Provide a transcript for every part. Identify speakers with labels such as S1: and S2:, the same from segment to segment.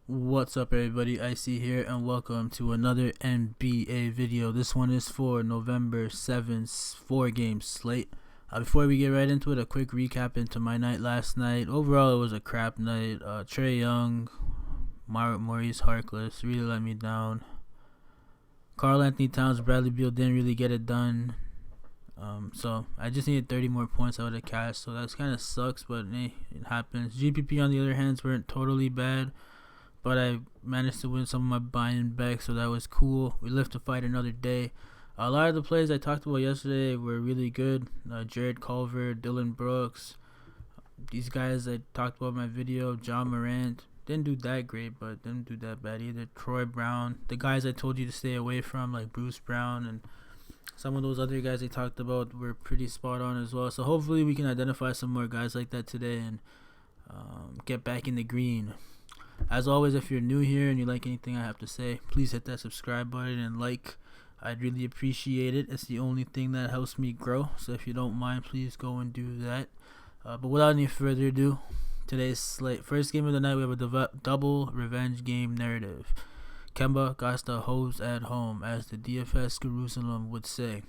S1: What's up, everybody? Eyecee here, and welcome to another NBA video. This one is for November 7th, 4-game slate. Before we get right into it, a quick recap into my night last night. Overall, it was a crap night. Trae Young, Maurice Harkless really let me down. Karl Anthony Towns, Bradley Beal didn't really get it done. So I just needed 30 more points out of cash, so that kind of sucks, but hey, it happens. GPP on the other hand weren't totally bad, but I managed to win some of my buying back, so that was cool. We live to fight another day. A lot of the plays I talked about yesterday were really good. Jared Culver, Dylan Brooks, these guys I talked about in my video. John Morant didn't do that great, but didn't do that bad either. Troy Brown, the guys I told you to stay away from, like Bruce Brown, and some of those other guys I talked about were pretty spot on as well. So hopefully we can identify some more guys like that today and get back in the green. As always, if you're new here and you like anything I have to say, please hit that subscribe button and like. I'd really appreciate it. It's the only thing that helps me grow. So if you don't mind, please go and do that. But without any further ado, today's slate. First game of the night, we have a double revenge game narrative. Kemba got the hose at home, as the DFS Jerusalem would say.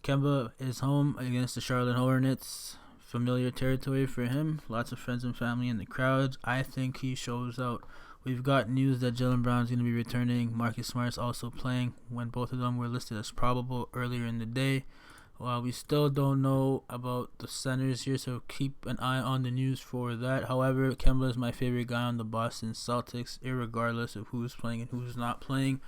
S1: Kemba is home against the Charlotte Hornets. Familiar territory for him. Lots of friends and family in the crowd. I think he shows out. We've got news that Jaylen Brown is going to be returning. Marcus Smart's also playing, when both of them were listed as probable earlier in the day. We still don't know about the centers here, so keep an eye on the news for that. However, Kemba is my favorite guy on the Boston Celtics, irregardless of who's playing and who's not playing.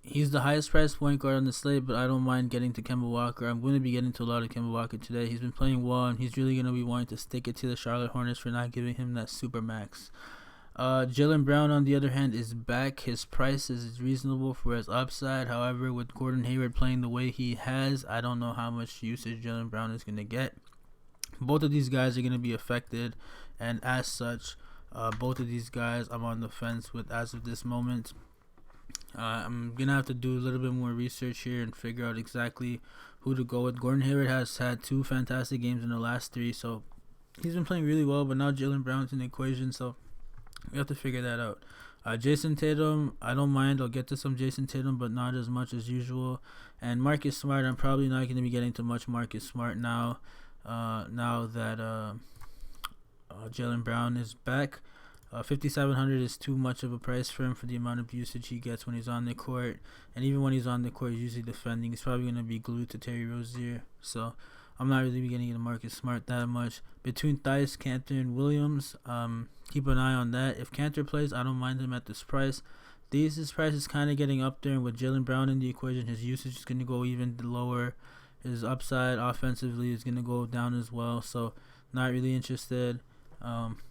S1: He's the highest priced point guard on the slate, but I don't mind getting to Kemba Walker. I'm going to be getting to a lot of Kemba Walker today. He's been playing well, and he's really going to be wanting to stick it to the Charlotte Hornets for not giving him that super max. Jaylen Brown, on the other hand, is back. His price is reasonable for his upside. However, with Gordon Hayward playing the way he has, I don't know how much usage Jaylen Brown is going to get. Both of these guys are going to be affected, and as such, both of these guys I'm on the fence with as of this moment. I'm going to have to do a little bit more research here and figure out exactly who to go with. Gordon Hayward has had 2 fantastic games in the last 3, so he's been playing really well, but now Jaylen Brown's in the equation, so we have to figure that out. Jason Tatum, I don't mind. I'll get to some Jason Tatum, but not as much as usual. And Marcus Smart, I'm probably not going to be getting to much Marcus Smart now. Now that Jaylen Brown is back. 5,700 is too much of a price for him for the amount of usage he gets when he's on the court. And even when he's on the court, he's usually defending. He's probably going to be glued to Terry Rozier. So I'm not really getting into Marcus Smart that much. Between Theis, Cantor, and Williams, keep an eye on that. If Cantor plays, I don't mind him at this price. His price is kind of getting up there, and with Jaylen Brown in the equation, his usage is going to go even lower. His upside offensively is going to go down as well, so not really interested.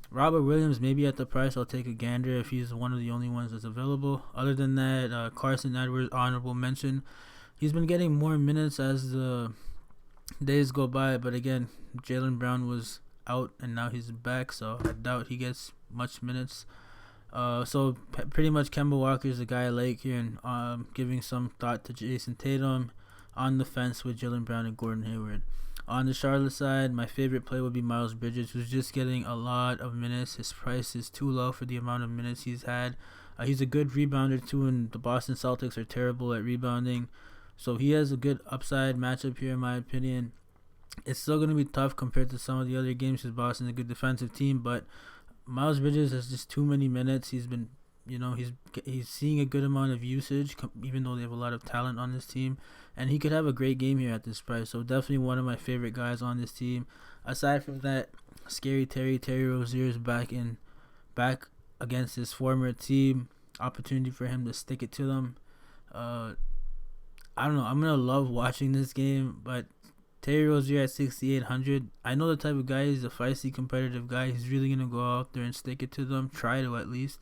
S1: Robert Williams, maybe at the price, I'll take a gander if he's one of the only ones that's available. Other than that, Carson Edwards, honorable mention. He's been getting more minutes as the days go by, but again, Jaylen Brown was out and now he's back, so I doubt he gets much minutes. So pretty much Kemba Walker is the guy I like here, and giving some thought to Jason Tatum, on the fence with Jaylen Brown and Gordon Hayward. On the Charlotte side, my favorite play would be Miles Bridges, who's just getting a lot of minutes. His price is too low for the amount of minutes he's had. He's a good rebounder too, and the Boston Celtics are terrible at rebounding, so he has a good upside matchup here in my opinion. It's still going to be tough compared to some of the other games because Boston's a good defensive team, but Miles Bridges has just too many minutes. He's been, he's seeing a good amount of usage, even though they have a lot of talent on this team, and he could have a great game here at this price. So definitely one of my favorite guys on this team. Aside from that, scary Terry Rozier is back against his former team. Opportunity for him to stick it to them. I don't know. I'm gonna love watching this game, but Terry Rozier at 6,800. I know the type of guy. He's a feisty, competitive guy. He's really going to go out there and stick it to them. Try to, at least.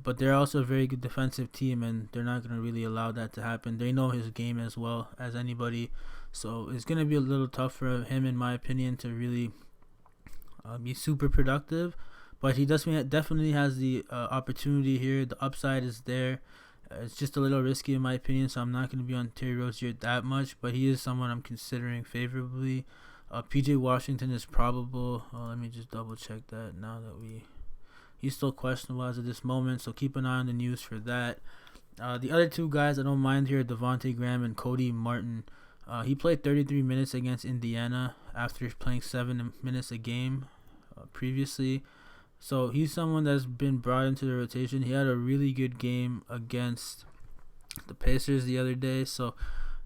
S1: But they're also a very good defensive team, and they're not going to really allow that to happen. They know his game as well as anybody. So it's going to be a little tough for him, in my opinion, to really be super productive. But he definitely has the opportunity here. The upside is there. It's just a little risky in my opinion, so I'm not going to be on Terry Rozier that much, but he is someone I'm considering favorably. PJ Washington is probable. Let me just double check that now that he's still questionable as of this moment, so keep an eye on the news for that. The other two guys I don't mind here are Devontae Graham and Cody Martin. He played 33 minutes against Indiana after playing 7 minutes a game previously. So he's someone that's been brought into the rotation. He had a really good game against the Pacers the other day. So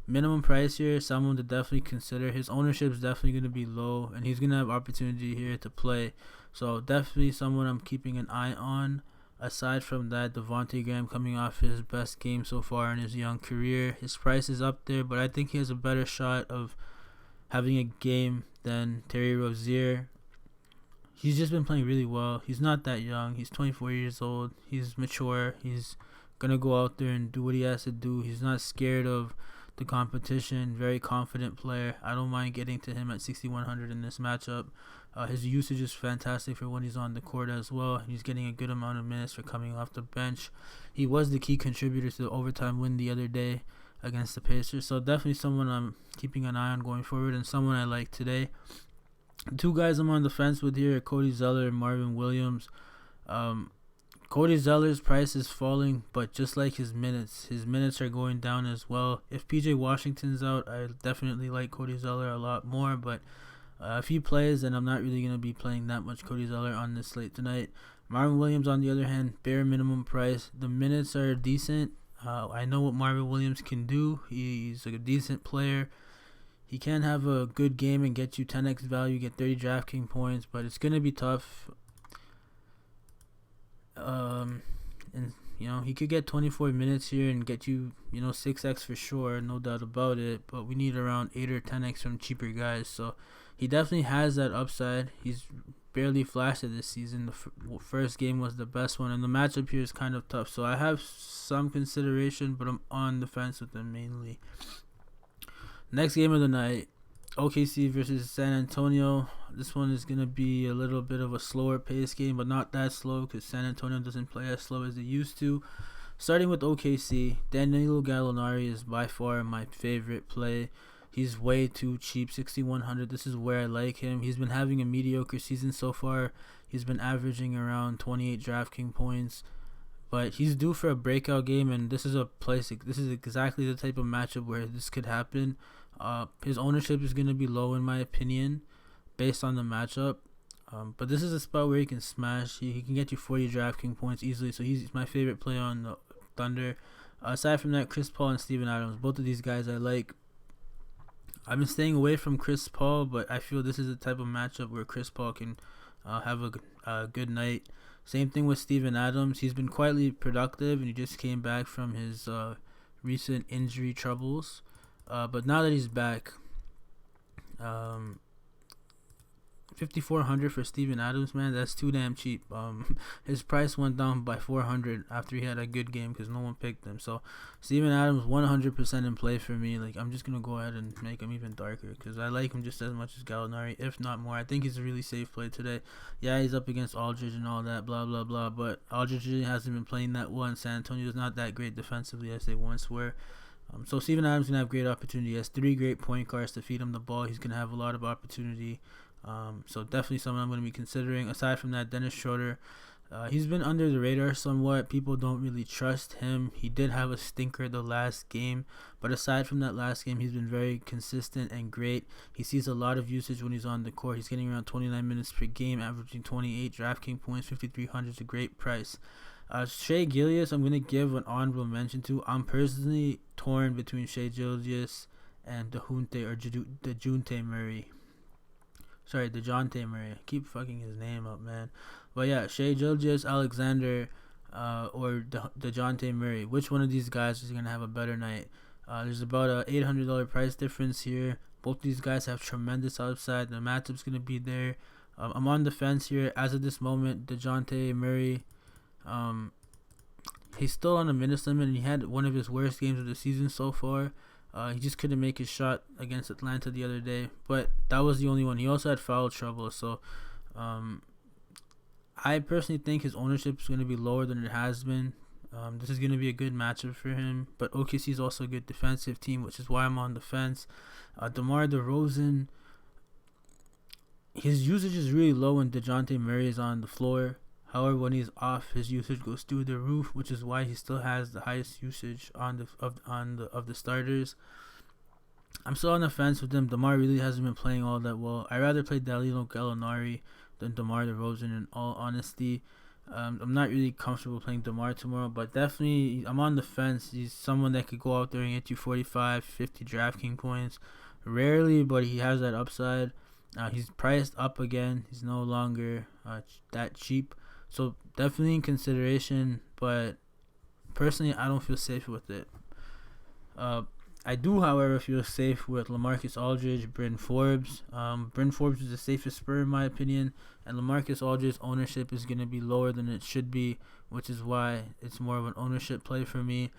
S1: minimum price here, someone to definitely consider. His ownership is definitely going to be low, and he's going to have opportunity here to play. So definitely someone I'm keeping an eye on. Aside from that, Devontae Graham coming off his best game so far in his young career. His price is up there, but I think he has a better shot of having a game than Terry Rozier. He's just been playing really well. He's not that young. He's 24 years old. He's mature. He's going to go out there and do what he has to do. He's not scared of the competition. Very confident player. I don't mind getting to him at 6,100 in this matchup. His usage is fantastic for when he's on the court as well. He's getting a good amount of minutes for coming off the bench. He was the key contributor to the overtime win the other day against the Pacers. So definitely someone I'm keeping an eye on going forward, and someone I like today. The two guys I'm on the fence with here are Cody Zeller and Marvin Williams. Cody Zeller's price is falling, but just like his minutes are going down as well. If PJ Washington's out, I definitely like Cody Zeller a lot more, but if he plays, then I'm not really going to be playing that much Cody Zeller on this slate tonight. Marvin Williams, on the other hand, bare minimum price. The minutes are decent. I know what Marvin Williams can do. He's a decent player. He can have a good game and get you 10x value, get 30 DraftKings points, but it's going to be tough. And he could get 24 minutes here and get you 6x for sure, no doubt about it, but we need around 8 or 10x from cheaper guys. So he definitely has that upside. He's barely flashed it this season. The first game was the best one, and the matchup here is kind of tough, so I have some consideration, but I'm on the fence with them mainly. Next game of the night, OKC versus San Antonio. This one is going to be a little bit of a slower pace game, but not that slow because San Antonio doesn't play as slow as they used to. Starting with OKC, Danilo Gallinari is by far my favorite play. He's way too cheap, 6,100. This is where I like him. He's been having a mediocre season so far. He's been averaging around 28 DraftKings points, but he's due for a breakout game, and this is exactly the type of matchup where this could happen. His ownership is going to be low in my opinion based on the matchup, but this is a spot where he can smash. He can get you 40 DraftKings points easily, so he's my favorite play on the Thunder. Aside from that, Chris Paul and Steven Adams, both of these guys I like. I've been staying away from Chris Paul, but I feel this is the type of matchup where Chris Paul can have a good night. Same thing with Steven Adams. He's been quietly productive, and he just came back from his recent injury troubles. But now that he's back, 5,400 for Steven Adams, man, that's too damn cheap. His price went down by 400 after he had a good game because no one picked him. So Steven Adams 100% in play for me. Like, I'm just gonna go ahead and make him even darker because I like him just as much as Gallinari, if not more. I think he's a really safe play today. Yeah, he's up against Aldridge and all that, blah blah blah. But Aldridge really hasn't been playing that well, and San Antonio is not that great defensively as they once were. So Steven Adams going to have great opportunity. He has 3 great point guards to feed him the ball. He's going to have a lot of opportunity. So definitely someone I'm going to be considering. Aside from that, Dennis Schroeder. He's been under the radar somewhat. People don't really trust him. He did have a stinker the last game. But aside from that last game, he's been very consistent and great. He sees a lot of usage when he's on the court. He's getting around 29 minutes per game, averaging 28 DraftKings points. 5,300 is a great price. Shai Gilgeous, I'm going to give an honorable mention to. I'm personally torn between Shai Gilgeous and DeJounte Murray. Sorry, DeJounte Murray. I keep fucking his name up, man. But yeah, Shai Gilgeous, Alexander, or DeJounte Murray. Which one of these guys is going to have a better night? There's about a $800 price difference here. Both these guys have tremendous upside. The matchup's going to be there. I'm on the fence here. As of this moment, DeJounte Murray, he's still on a minutes limit, and he had one of his worst games of the season so far. He just couldn't make his shot against Atlanta the other day, but that was the only one. He also had foul trouble, so I personally think his ownership is going to be lower than it has been. This is going to be a good matchup for him, but OKC is also a good defensive team, which is why I'm on the fence. DeMar DeRozan, his usage is really low when DeJounte Murray is on the floor. However, when he's off, his usage goes through the roof, which is why he still has the highest usage of the starters. I'm still on the fence with him. DeMar really hasn't been playing all that well. I'd rather play Danilo Gallinari than DeMar DeRozan, in all honesty. I'm not really comfortable playing DeMar tomorrow, but definitely I'm on the fence. He's someone that could go out there and get you 45, 50 DraftKings points. Rarely, but he has that upside. He's priced up again. He's no longer that cheap. So definitely in consideration, but personally I don't feel safe with it. I do, however, feel safe with LaMarcus Aldridge, Bryn Forbes. Bryn Forbes is the safest Spur in my opinion, and LaMarcus Aldridge's ownership is going to be lower than it should be, which is why it's more of an ownership play for me.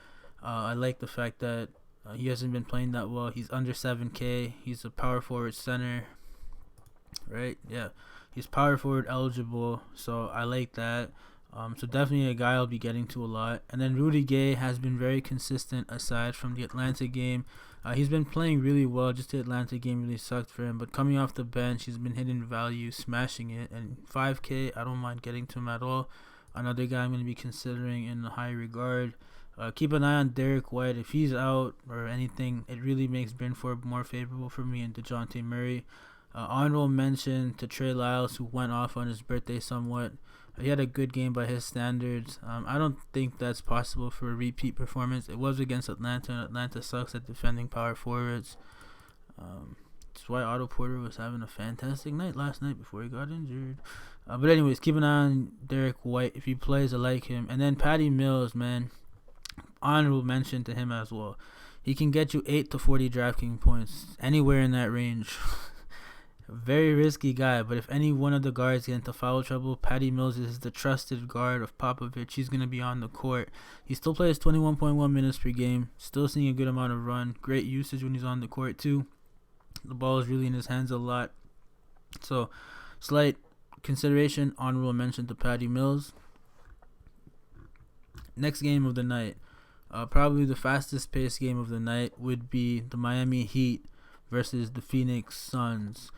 S1: I like the fact that he hasn't been playing that well. He's under 7K. He's a power forward center, right? Yeah. He's power forward eligible, so I like that. So definitely a guy I'll be getting to a lot. And then Rudy Gay has been very consistent aside from the Atlanta game. He's been playing really well. Just the Atlanta game really sucked for him. But coming off the bench, he's been hitting value, smashing it. And 5K, I don't mind getting to him at all. Another guy I'm going to be considering in a high regard. Keep an eye on Derek White. If he's out or anything, it really makes Brynford more favorable for me and DeJounte Murray. Honorable mention to Trey Lyles, who went off on his birthday somewhat. He had a good game by his standards. I don't think that's possible for a repeat performance. It was against Atlanta, and Atlanta sucks at defending power forwards. That's why Otto Porter was having a fantastic night last night before he got injured. But anyways, keep an eye on Derek White. If he plays, I like him. And then Patty Mills, man. Honorable mention to him as well. He can get you 8 to 40 DraftKings points, anywhere in that range. Very risky guy, but if any one of the guards get into foul trouble, Patty Mills is the trusted guard of Popovich. He's going to be on the court. He still plays 21.1 minutes per game, still seeing a good amount of run. Great usage when he's on the court too. The ball is really in his hands a lot. So, slight consideration, honorable mention to Patty Mills. Next game of the night, probably the fastest paced game of the night would be the Miami Heat versus the Phoenix Suns.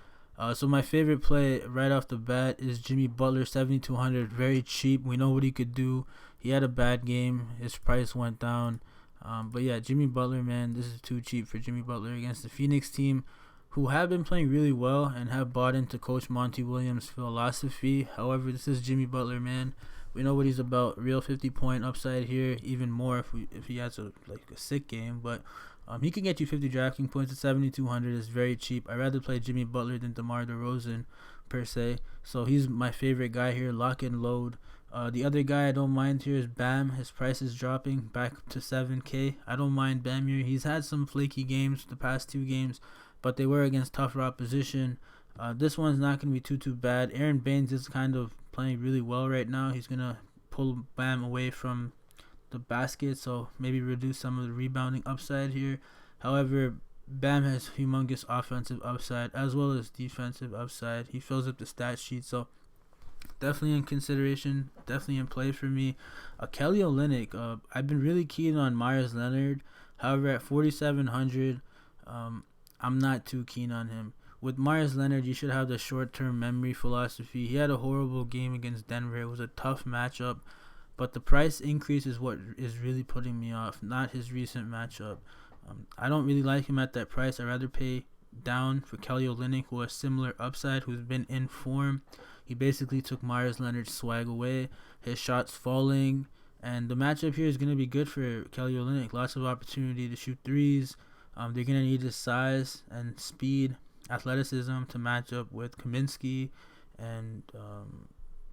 S1: So my favorite play right off the bat is Jimmy Butler, 7,200, very cheap. We know what he could do. He had a bad game. His price went down. But yeah, Jimmy Butler, man, this is too cheap for Jimmy Butler against the Phoenix team, who have been playing really well and have bought into Coach Monty Williams' philosophy. However, this is Jimmy Butler, man. We know what he's about. Real 50-point upside here, even more if he has a sick game. But he can get you 50 DraftKings points at 7,200. Is very cheap. I'd rather play Jimmy Butler than DeMar DeRozan per se. So he's my favorite guy here. Lock and load. The other guy I don't mind here is Bam. His price is dropping back to 7K. I don't mind Bam here. He's had some flaky games the past 2 games, but they were against tougher opposition. This one's not going to be too bad. Aaron Baines is kind of playing really well right now. He's going to pull Bam away from the basket, so maybe reduce some of the rebounding upside here. However, Bam has humongous offensive upside as well as defensive upside. He fills up the stat sheet, so definitely in consideration, definitely in play for me. Kelly Olynyk, I've been really keen on Myers Leonard. However, at 4,700, I'm not too keen on him. With Myers Leonard, you should have the short-term memory philosophy. He had a horrible game against Denver. It was a tough matchup, but the price increase is what is really putting me off, not his recent matchup. I don't really like him at that price. I'd rather pay down for Kelly Olynyk, who has similar upside, who's been in form. He basically took Myers Leonard's swag away. His shot's falling, and the matchup here is going to be good for Kelly Olynyk. Lots of opportunity to shoot threes. They're going to need his size and speed, athleticism to match up with Kaminsky, and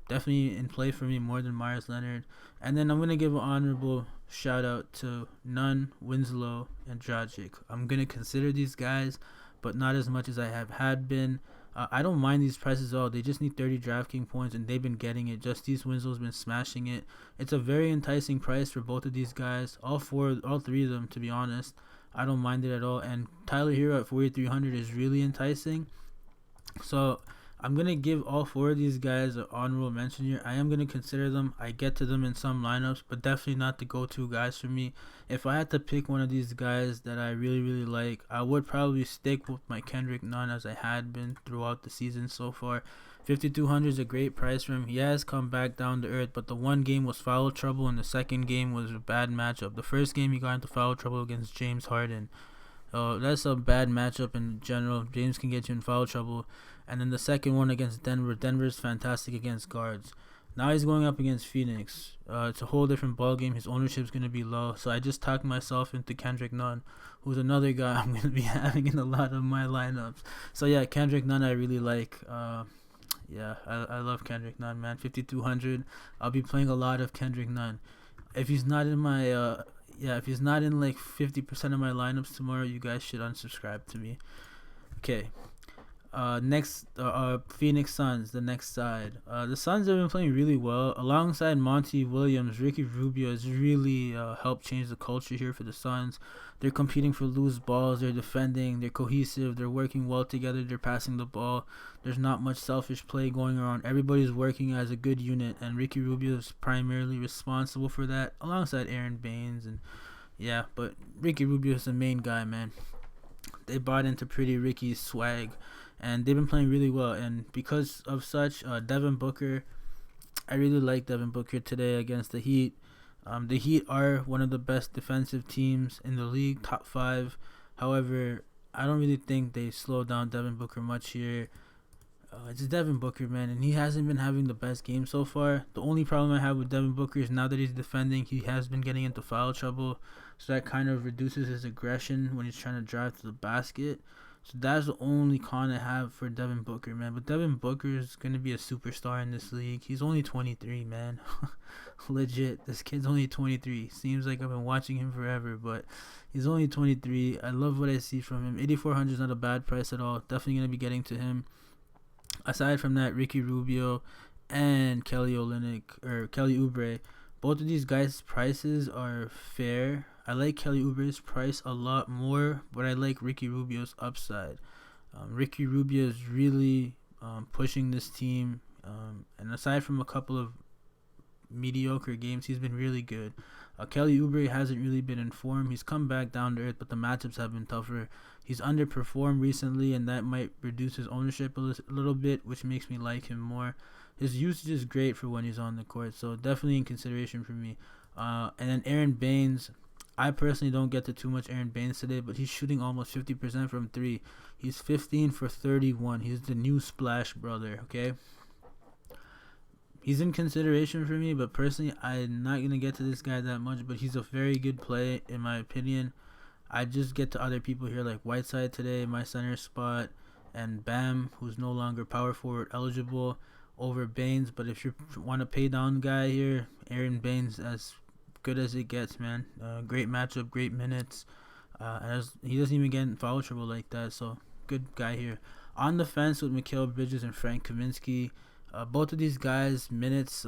S1: definitely in play for me more than Myers Leonard. And then I'm going to give an honorable shout out to Nunn, Winslow, and Dragic. I'm going to consider these guys, but not as much as I had been. I don't mind these prices at all. They just need 30 DraftKings points, and they've been getting it. Justice Winslow's been smashing it. It's a very enticing price for both of these guys. All 3 of them, to be honest. I don't mind it at all. And Tyler Hero at 4,300 is really enticing. So I'm going to give all 4 of these guys an honorable mention here. I am going to consider them. I get to them in some lineups, but definitely not the go-to guys for me. If I had to pick one of these guys that I really, really like, I would probably stick with my Kendrick Nunn as I had been throughout the season so far. 5,200 is a great price for him. He has come back down to earth, but the one game was foul trouble, and the second game was a bad matchup. The first game he got into foul trouble against James Harden. That's a bad matchup in general. James can get you in foul trouble. And then the second one against Denver. Denver's fantastic against guards. Now he's going up against Phoenix. It's a whole different ball game. His ownership's going to be low. So I just talked myself into Kendrick Nunn, who's another guy I'm going to be having in a lot of my lineups. So yeah, Kendrick Nunn I really like. I love Kendrick Nunn, man. 5,200. I'll be playing a lot of Kendrick Nunn. If he's not in my if he's not in like 50% of my lineups tomorrow, you guys should unsubscribe to me. Okay. Next, Phoenix Suns, the next side. The Suns have been playing really well. Alongside Monty Williams, Ricky Rubio has really helped change the culture here for the Suns. They're competing for loose balls. They're defending. They're cohesive. They're working well together. They're passing the ball. There's not much selfish play going around. Everybody's working as a good unit, and Ricky Rubio is primarily responsible for that, alongside Aaron Baines. But Ricky Rubio is the main guy, man. They bought into Pretty Ricky's swag, and they've been playing really well. And because of such, Devin Booker, I really like Devin Booker today against the Heat. The Heat are one of the best defensive teams in the league, top 5. However, I don't really think they slow down Devin Booker much here. It's Devin Booker, man, and he hasn't been having the best game so far. The only problem I have with Devin Booker is now that he's defending, he has been getting into foul trouble, so that kind of reduces his aggression when he's trying to drive to the basket. So that's the only con I have for Devin Booker, man. But Devin Booker is going to be a superstar in this league. He's only 23, man. Legit, this kid's only 23. Seems like I've been watching him forever, but he's only 23. I love what I see from him. 8,400 is not a bad price at all. Definitely going to be getting to him. Aside from that, Ricky Rubio and Kelly Oubre, both of these guys' prices are fair. I like Kelly Oubre's price a lot more, but I like Ricky Rubio's upside. Ricky Rubio is really pushing this team, and aside from a couple of mediocre games, he's been really good. Kelly Oubre hasn't really been in form. He's come back down to earth, but the matchups have been tougher. He's underperformed recently, and that might reduce his ownership a little bit, which makes me like him more. His usage is great for when he's on the court, so definitely in consideration for me. And then Aaron Baines, I personally don't get to too much Aaron Baines today, but he's shooting almost 50% from 3. He's 15 for 31. He's the new Splash brother, okay? He's in consideration for me, but personally, I'm not going to get to this guy that much, but he's a very good play, in my opinion. I just get to other people here like Whiteside today, my center spot, and Bam, who's no longer power forward eligible, over Baines. But if you want to pay down guy here, Aaron Baines, as good as it gets, man. Great matchup, great minutes. He doesn't even get in foul trouble like that, so good guy here. On the fence with Mikal Bridges and Frank Kaminsky. Both of these guys' minutes,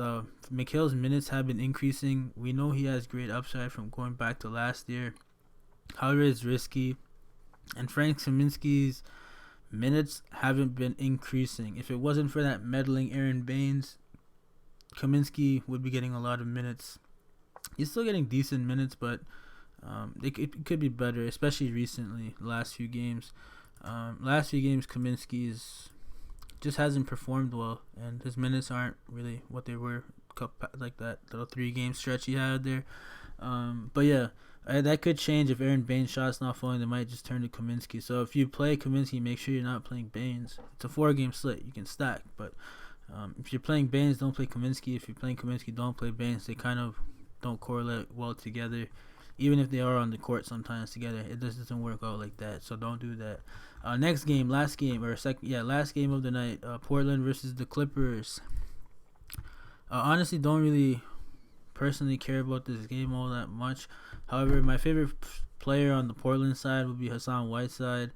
S1: Mikal's minutes have been increasing. We know he has great upside from going back to last year. However, it's risky. And Frank Kaminsky's minutes haven't been increasing. If it wasn't for that meddling Aaron Baines, Kaminsky would be getting a lot of minutes. He's still getting decent minutes, but it could be better, especially recently, last few games. Kaminsky's just hasn't performed well, and his minutes aren't really what they were, like that little 3-game stretch he had there. But yeah, that could change if Aaron Baines' shot's not falling. They might just turn to Kaminsky. So if you play Kaminsky, make sure you're not playing Baines. It's a 4-game slate. You can stack, but if you're playing Baines, don't play Kaminsky. If you're playing Kaminsky, don't play Baines. They kind of don't correlate well together. Even if they are on the court sometimes together, it just doesn't work out like that. So don't do that. Last game of the night. Portland versus the Clippers. Honestly, don't really personally care about this game all that much. However, my favorite player on the Portland side would be Hassan Whiteside.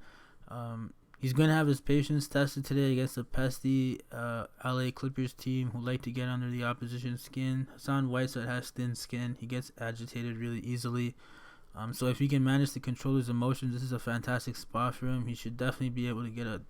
S1: He's going to have his patience tested today against the pesky LA Clippers team who like to get under the opposition's skin. Hassan Whiteside has thin skin. He gets agitated really easily. So if he can manage to control his emotions, this is a fantastic spot for him. He should definitely be able to get a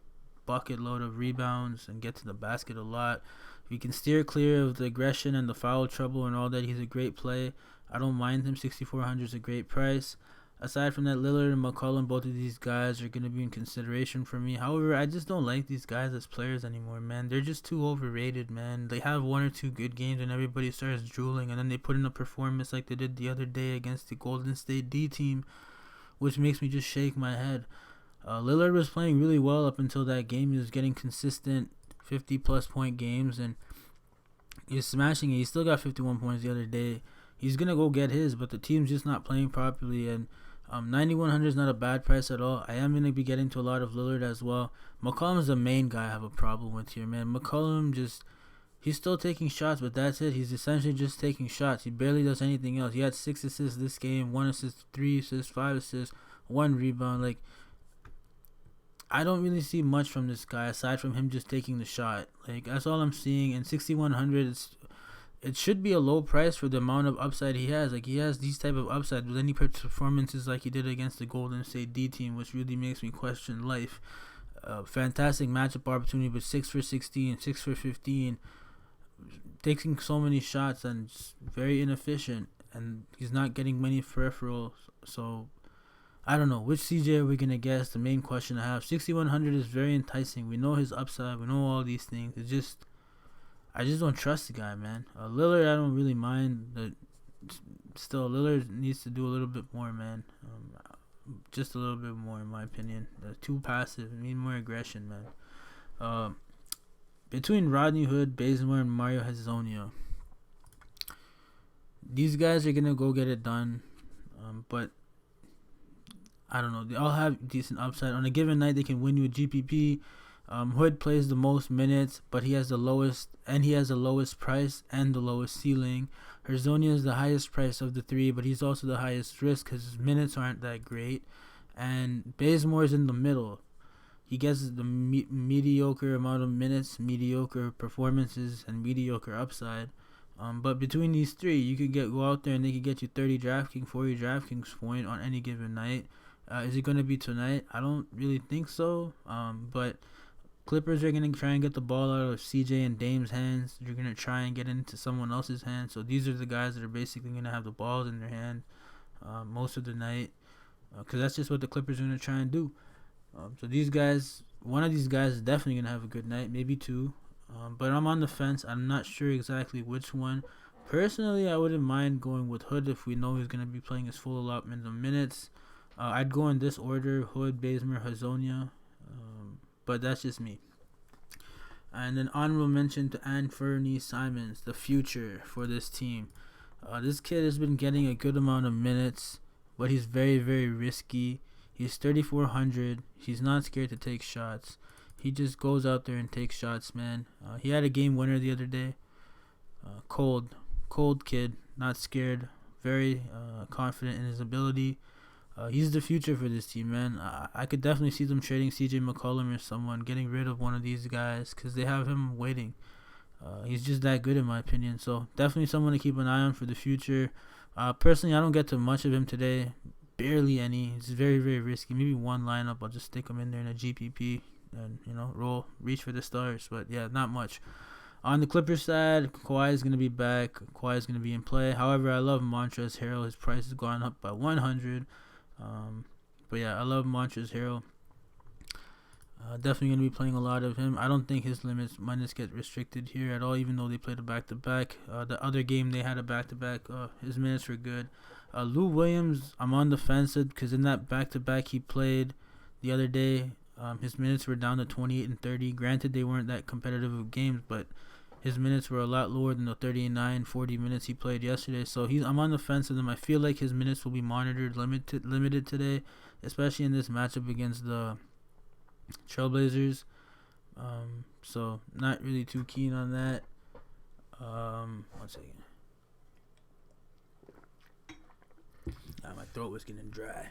S1: bucket load of rebounds and get to the basket a lot. If you can steer clear of the aggression and the foul trouble and all that, he's a great play. I don't mind him. 6,400 is a great price. Aside from that, Lillard and McCollum, both of these guys are going to be in consideration for me. However, I just don't like these guys as players anymore, man. They're just too overrated, man. They have 1 or 2 good games and everybody starts drooling, and then they put in a performance like they did the other day against the Golden State D team, which makes me just shake my head. Lillard was playing really well up until that game. He was getting consistent 50-plus point games, and he was smashing it. He still got 51 points the other day. He's going to go get his, but the team's just not playing properly, and 9,100 is not a bad price at all. I am going to be getting to a lot of Lillard as well. McCollum's the main guy I have a problem with here, man. McCollum he's still taking shots, but that's it. He's essentially just taking shots. He barely does anything else. He had 6 assists this game, 1 assist, 3 assists, 5 assists, 1 rebound. Like, I don't really see much from this guy aside from him just taking the shot. Like, that's all I'm seeing. And 6,100, it should be a low price for the amount of upside he has. Like, he has these type of upside with any performances like he did against the Golden State D team, which really makes me question life. Fantastic matchup opportunity, but 6 for 16, 6 for 15, taking so many shots and just very inefficient. And he's not getting many peripherals. So, I don't know. Which CJ are we going to guess? The main question I have. 6,100 is very enticing. We know his upside. We know all these things. I just don't trust the guy, man. Lillard, I don't really mind. Still, Lillard needs to do a little bit more, man. Just a little bit more, in my opinion. Too passive. I need more aggression, man. Between Rodney Hood, Bazemore, and Mario Hezonja, these guys are going to go get it done. But I don't know. They all have decent upside. On a given night, they can win you a GPP. Hood plays the most minutes, but he has the lowest price and the lowest ceiling. Hezonja is the highest price of the 3, but he's also the highest risk because his minutes aren't that great. And Bazemore is in the middle. He gets the mediocre amount of minutes, mediocre performances, and mediocre upside. But between these 3, you could go out there and they could get you 30 DraftKings, 40 DraftKings point on any given night. Is it going to be tonight? I don't really think so. But Clippers are going to try and get the ball out of CJ and Dame's hands. You're going to try and get into someone else's hands. So these are the guys that are basically going to have the balls in their hand most of the night. Because that's just what the Clippers are going to try and do. So these guys, one of these guys is definitely going to have a good night. Maybe 2. But I'm on the fence. I'm not sure exactly which one. Personally, I wouldn't mind going with Hood if we know he's going to be playing his full allotment of minutes. I'd go in this order: Hood, Bazemore, Hezonja. But that's just me. And then honorable mention to Anthony Simons, the future for this team. This kid has been getting a good amount of minutes, but he's very, very risky. He's 3,400. He's not scared to take shots. He just goes out there and takes shots, man. He had a game winner the other day. Cold kid, not scared. Very confident in his ability. He's the future for this team, man. I could definitely see them trading CJ McCollum or someone, getting rid of one of these guys because they have him waiting. He's just that good in my opinion. So definitely someone to keep an eye on for the future. Personally, I don't get to much of him today. Barely any. It's very, very risky. Maybe one lineup. I'll just stick him in there in a GPP and, reach for the stars. But yeah, not much. On the Clippers side, Kawhi is going to be back. Kawhi is going to be in play. However, I love Montrezl Harrell. His price has gone up by 100. But yeah, I love Montrezl Harrell. Definitely going to be playing a lot of him. I don't think his minutes get restricted here at all, even though they played a back-to-back. The other game they had a back-to-back. His minutes were good. Lou Williams, I'm on the fence because in that back-to-back he played the other day, his minutes were down to 28 and 30. Granted, they weren't that competitive of games, but his minutes were a lot lower than the 39, 40 minutes he played yesterday. So I'm on the fence with him. I feel like his minutes will be monitored, limited today, especially in this matchup against the Trailblazers. So not really too keen on that. 1 second. My throat was getting dry.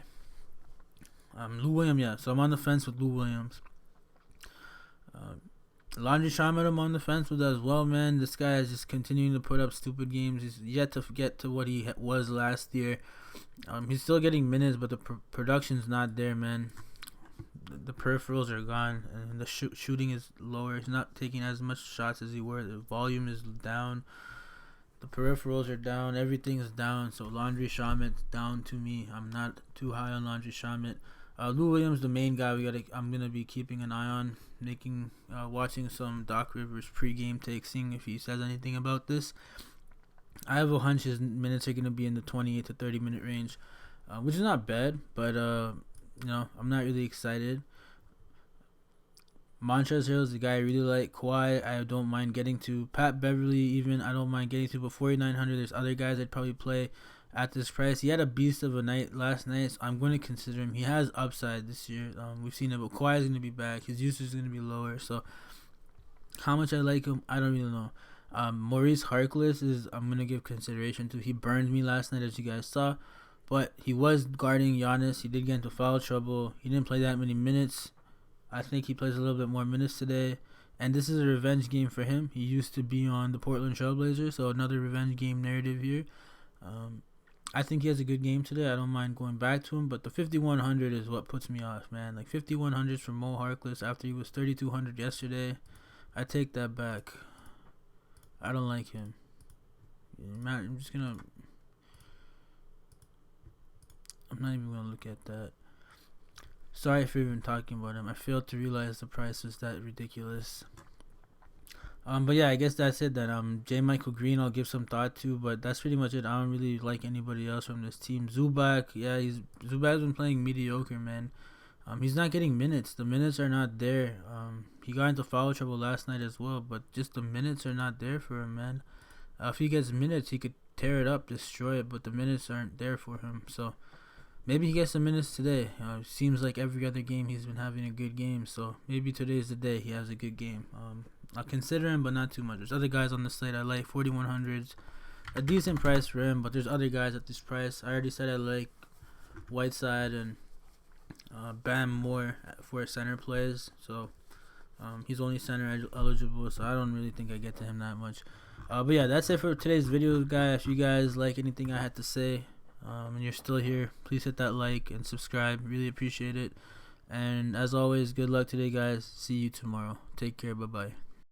S1: Lou Williams, yeah. So I'm on the fence with Lou Williams. Laundry Shamet, I'm on the fence with as well, man. This guy is just continuing to put up stupid games. He's yet to get to what he was last year. He's still getting minutes, but the production's not there, man. the peripherals are gone, and the shooting is lower. He's not taking as much shots as he were. The volume is down. The peripherals are down. Everything is down. So Landry Shamet's down to me. I'm not too high on Landry Shamet. Lou Williams, the main guy. I'm gonna be keeping an eye on, watching some Doc Rivers pregame takes, seeing if he says anything about this. I have a hunch his minutes are gonna be in the 28 to 30 minute range, which is not bad, but I'm not really excited. Montrezl Harrell is the guy I really like. Kawhi, I don't mind getting to. Pat Beverly, even, I don't mind getting to. But 4,900, there's other guys I'd probably play at this price. He had a beast of a night last night, so I'm going to consider him. He has upside this year. We've seen it, but Kawhi is going to be back. His usage is going to be lower. So how much I like him, I don't really know. Maurice Harkless I'm going to give consideration to. He burned me last night, as you guys saw. But he was guarding Giannis. He did get into foul trouble. He didn't play that many minutes. I think he plays a little bit more minutes today. And this is a revenge game for him. He used to be on the Portland Trailblazers, so another revenge game narrative here. I think he has a good game today. I don't mind going back to him, but the 5,100 is what puts me off, man. Like 5,100 from Mo Harkless after he was 3,200 yesterday. I take that back. I don't like him. I'm not even gonna look at that. Sorry for even talking about him. I failed to realize the price was that ridiculous. But yeah, I guess that's it then. J. Michael Green I'll give some thought to, but that's pretty much it. I don't really like anybody else from this team. Zubac, yeah, Zubac's been playing mediocre, man. He's not getting minutes. The minutes are not there. He got into foul trouble last night as well, but just the minutes are not there for him, man. If he gets minutes, he could tear it up, destroy it, but the minutes aren't there for him. So maybe he gets some minutes today. Seems like every other game he's been having a good game, so maybe today's the day he has a good game. I'll consider him, but not too much. There's other guys on the slate I like. 4,100s, a decent price for him, but there's other guys at this price. I already said I like Whiteside and Bam more for center plays, so he's only center eligible, so I don't really think I get to him that much. But yeah, that's it for today's video, guys. If you guys like anything I had to say, and you're still here, please hit that like and subscribe. Really appreciate it. And as always, good luck today, guys. See you tomorrow. Take care. Bye bye.